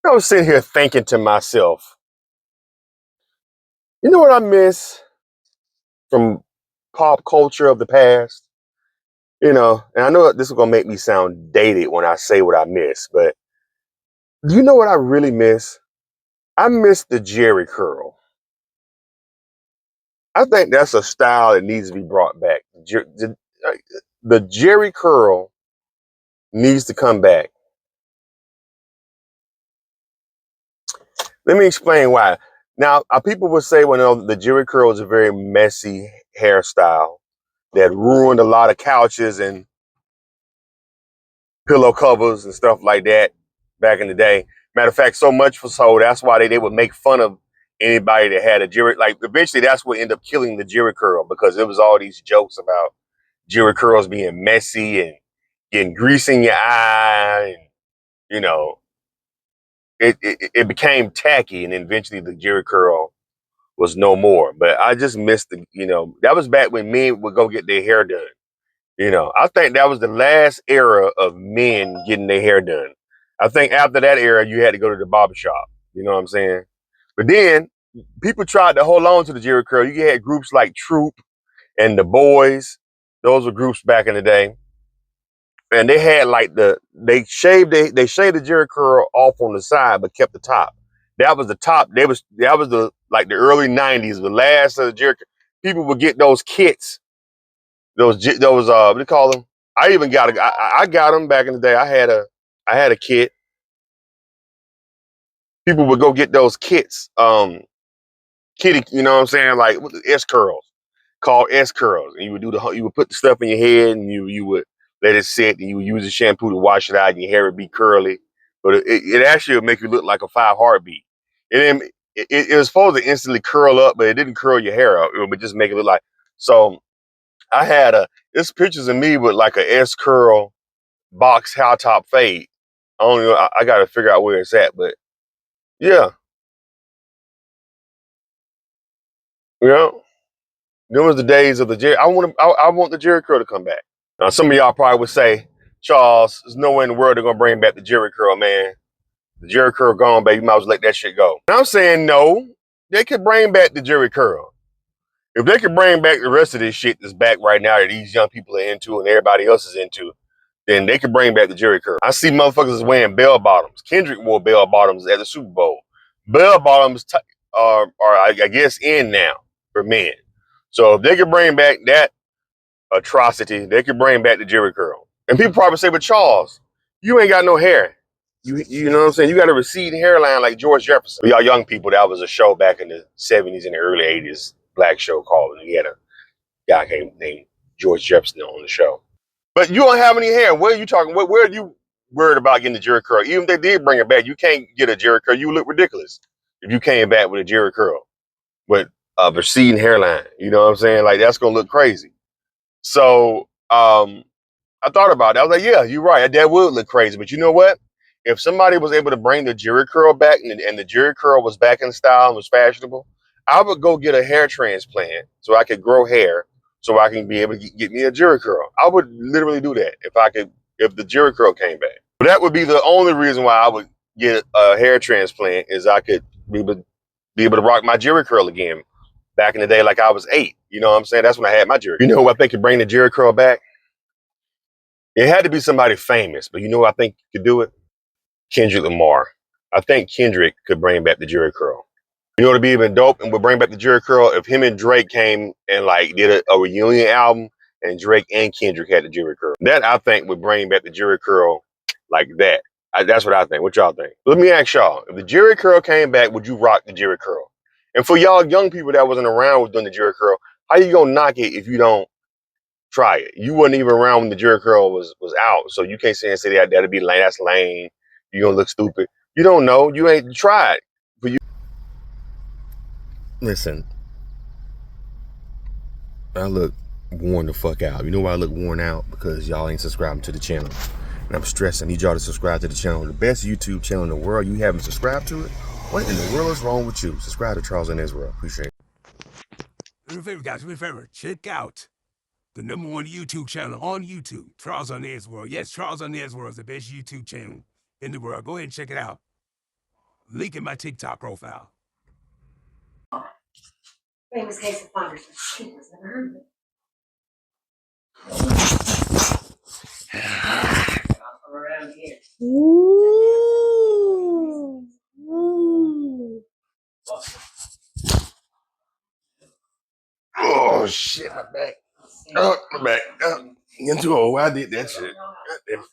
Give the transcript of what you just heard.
I was sitting here thinking to myself, you know what I miss from pop culture of the past? And I know this is gonna make me sound dated when I say what I miss, but you know what I really miss? I miss the Jerry curl. I think that's a style that needs to be brought back. Uh, the Jerry curl needs to come back. Let me explain why. Now, people would say, well, no, the Jerry curl is a very messy hairstyle that ruined a lot of couches and pillow covers and stuff like that back in the day. Matter of fact, so much for so that's why they would make fun of anybody that had a Jerry. Like eventually, that's what ended up killing the Jerry curl because it was all these jokes about Jerry curls being messy and getting grease in your eye, and you know, it became tacky, and eventually the Jerry curl was no more. But I just missed that was back when men would go get their hair done. I think that was the last era of men getting their hair done. I think after that era, you had to go to the barber shop. You know what I'm saying? But then people tried to hold on to the Jerry curl. You had groups like Troop and the Boys. Those were groups back in the day, and they had like they shaved the Jerry curl off on the side, but kept the top. That was the top. That was the like the early '90s, the last of the Jerry. People would get those kits, those what do you call them? I even I got them back in the day. I had a kit. People would go get those kits, kitty, you know what I'm saying, like with the S curls, called S curls, and you would put the stuff in your head, and you would let it sit, and you would use the shampoo to wash it out, and your hair would be curly, but it actually would make you look like a 5 heartbeat, and then it was supposed to instantly curl up, but it didn't curl your hair up. It would just make it look like so. I had this pictures of me with like a S curl box high top fade. I don't know. I got to figure out where it's at, but yeah, you know, there was the days of the Jerry. I want the Jerry curl to come back. Now, some of y'all probably would say, Charles, there's no way in the world they're gonna bring back the Jerry curl, man. The Jerry curl gone, baby. You might as well let that shit go. And I'm saying no. They could bring back the Jerry curl. If they could bring back the rest of this shit that's back right now that these young people are into and everybody else is into, then they could bring back the Jerry curl. I see motherfuckers wearing bell bottoms. Kendrick wore bell bottoms at the Super Bowl. Bell bottoms are I guess, in now for men. So if they could bring back that atrocity, they could bring back the Jerry curl. And people probably say, but Charles, you ain't got no hair. You know what I'm saying? You got a receding hairline like George Jefferson. For y'all young people, that was a show back in the 70s and the early 80s, black show called, and he had a guy named George Jefferson on the show. But you don't have any hair. Where are you talking? Where are you worried about getting the Jerry curl? Even if they did bring it back, you can't get a Jerry curl. You look ridiculous if you came back with a Jerry curl with a receding hairline. You know what I'm saying? Like that's gonna look crazy. So I thought about it. I was like, yeah, you're right. That would look crazy. But you know what? If somebody was able to bring the Jerry curl back and the Jerry curl was back in style and was fashionable, I would go get a hair transplant so I could grow hair so I can be able to get me a Jerry curl. I would literally do that if the Jerry curl came back. But that would be the only reason why I would get a hair transplant is I could be able to rock my Jerry curl again back in the day like I was 8. You know what I'm saying? That's when I had my Jerry. You know who I think could bring the Jerry curl back? It had to be somebody famous, but you know who I think could do it? Kendrick Lamar. I think Kendrick could bring back the Jerry curl. You know what would be even dope and would bring back the Jerry curl if him and Drake came and like did a reunion album and Drake and Kendrick had the Jerry curl. That I think would bring back the Jerry curl like that. That's what I think. What y'all think? Let me ask y'all: if the Jerry curl came back, would you rock the Jerry curl? And for y'all young people that wasn't around with doing the Jerry curl, how you gonna knock it if you don't try it? You wasn't even around when the Jerry curl was out, so you can't say and say that'd be lame. That's lame. You gonna look stupid. You don't know. You ain't tried. But you listen. I look worn the fuck out. You know why I look worn out? Because y'all ain't subscribing to the channel. And I'm stressing. I need y'all to subscribe to the channel. The best YouTube channel in the world. You haven't subscribed to it? What in the world is wrong with you? Subscribe to Charles and Israel. Appreciate it. Do me a favor, guys. Do me a favor. Check out the #1 YouTube channel on YouTube, Charles on World. Yes, Charles on World is the best YouTube channel in the world. Go ahead and check it out. Link in my TikTok profile. Famous case of finders and keepers. Never heard of it. Around here. Ooh. Ooh. Oh shit, my back. Oh, my back. Getting too old. I did that shit. God damn it.